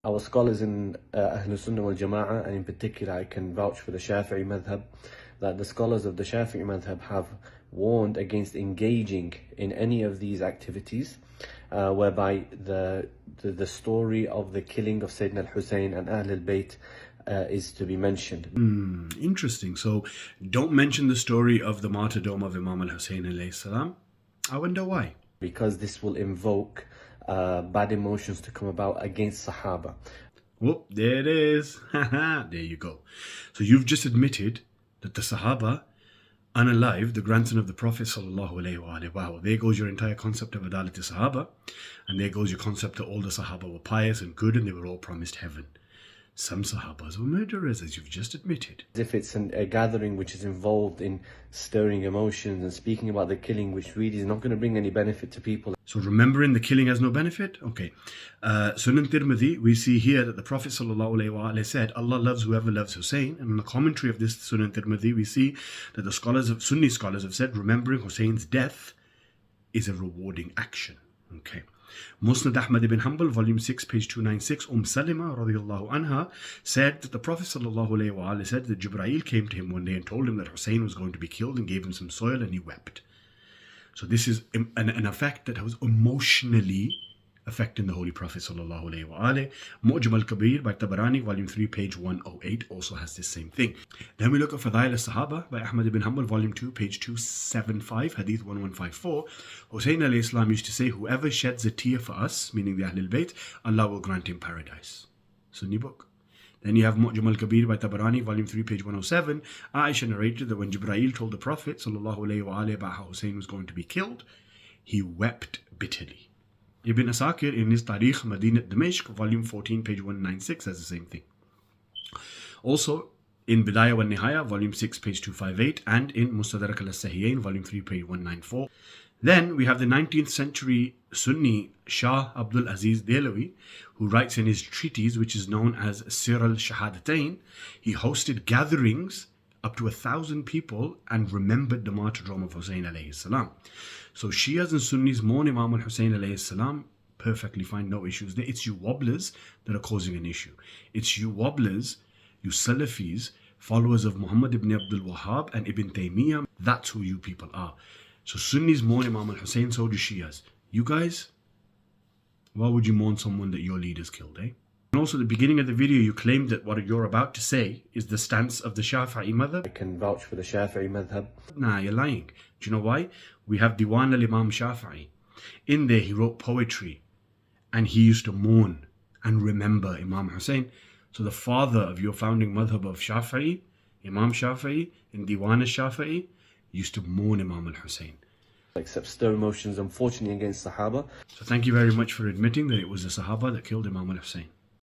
Our scholars in Ahlul Sunnah wal Jama'ah, and in particular I can vouch for the Shafi'i madhab, that the scholars of the Shafi'i madhab have warned against engaging in any of these activities whereby the story of the killing of Sayyidina al-Hussain and Ahlul Bayt is to be mentioned. Interesting. So don't mention the story of the martyrdom of Imam al-Hussain alayhi salam. I wonder why. Because this will invoke bad emotions to come about against Sahaba. Whoop, there it is. There you go. So you've just admitted that the Sahaba, unalive, the grandson of the Prophet sallallahu alaihi wasallam. Wow, there goes your entire concept of Adalat Sahaba, and there goes your concept that all the Sahaba were pious and good and they were all promised heaven. Some Sahabas were murderers, as you've just admitted. As if it's a gathering which is involved in stirring emotions and speaking about the killing, which really is not going to bring any benefit to people. So remembering the killing has no benefit? Okay. Sunan Tirmidhi, we see here that the Prophet ﷺ said, Allah loves whoever loves Hussein. And in the commentary of this Sunan Tirmidhi, we see that the Sunni scholars have said, remembering Hussein's death is a rewarding action. Okay. Musnad Ahmad ibn Hanbal, volume 6, page 296, Salima radiyallahu anha said that the Prophet ﷺ said that Jibreel came to him one day and told him that Hussein was going to be killed and gave him some soil and he wept. So this is an effect that was emotionally affecting the Holy Prophet ﷺ. Mu'jam al-Kabir by Tabarani, volume 3, page 108 also has this same thing. Then we look at Fadail al-Sahaba by Ahmad ibn Hanbal, volume 2, page 275, hadith 1154. Hussain alayhi salam used to say, whoever sheds a tear for us, meaning the Ahlul Bayt, Allah will grant him paradise. Sunni book. Then you have Mu'jam al-Kabir by Tabarani, volume 3, page 107. Aisha narrated that when Jibreel told the Prophet ﷺ about how Hussein was going to be killed, he wept bitterly. Ibn Asakir in his Tarikh Madinat Dimashq, volume 14, page 196, says the same thing. Also, in Bidayah wa Nihaya, volume 6, page 258, and in Mustadrak al-Sahihain, volume 3, page 194. Then we have the 19th century Sunni Shah Abdul Aziz Dehlawi, who writes in his treatise, which is known as Sir al-Shahadatain, he hosted gatherings up to 1,000 people and remembered the martyrdom of Hussain alayhi salam. So Shias and Sunnis mourn Imam al-Hussain alayhi salam, perfectly fine, no issues there. It's you wobblers that are causing an issue. It's you wobblers, you Salafis, followers of Mohammed ibn Abdul Wahhab and Ibn Taymiyyah. That's who you people are. So Sunnis mourn Imam al-Hussain, so do Shias. You guys, why would you mourn someone that your leaders killed, eh? And also at the beginning of the video, you claimed that what you're about to say is the stance of the Shafi'i madhab. I can vouch for the Shafi'i madhab. Nah, you're lying. Do you know why? We have Diwan al-Imam Shafi'i. In there, he wrote poetry. And he used to mourn and remember Imam Hussain. So the father of your founding madhab of Shafi'i, Imam Shafi'i, in Diwan al-Shafi'i, used to mourn Imam al-Hussain. Except stir emotions, unfortunately, against Sahaba. So thank you very much for admitting that it was the Sahaba that killed Imam al-Hussain.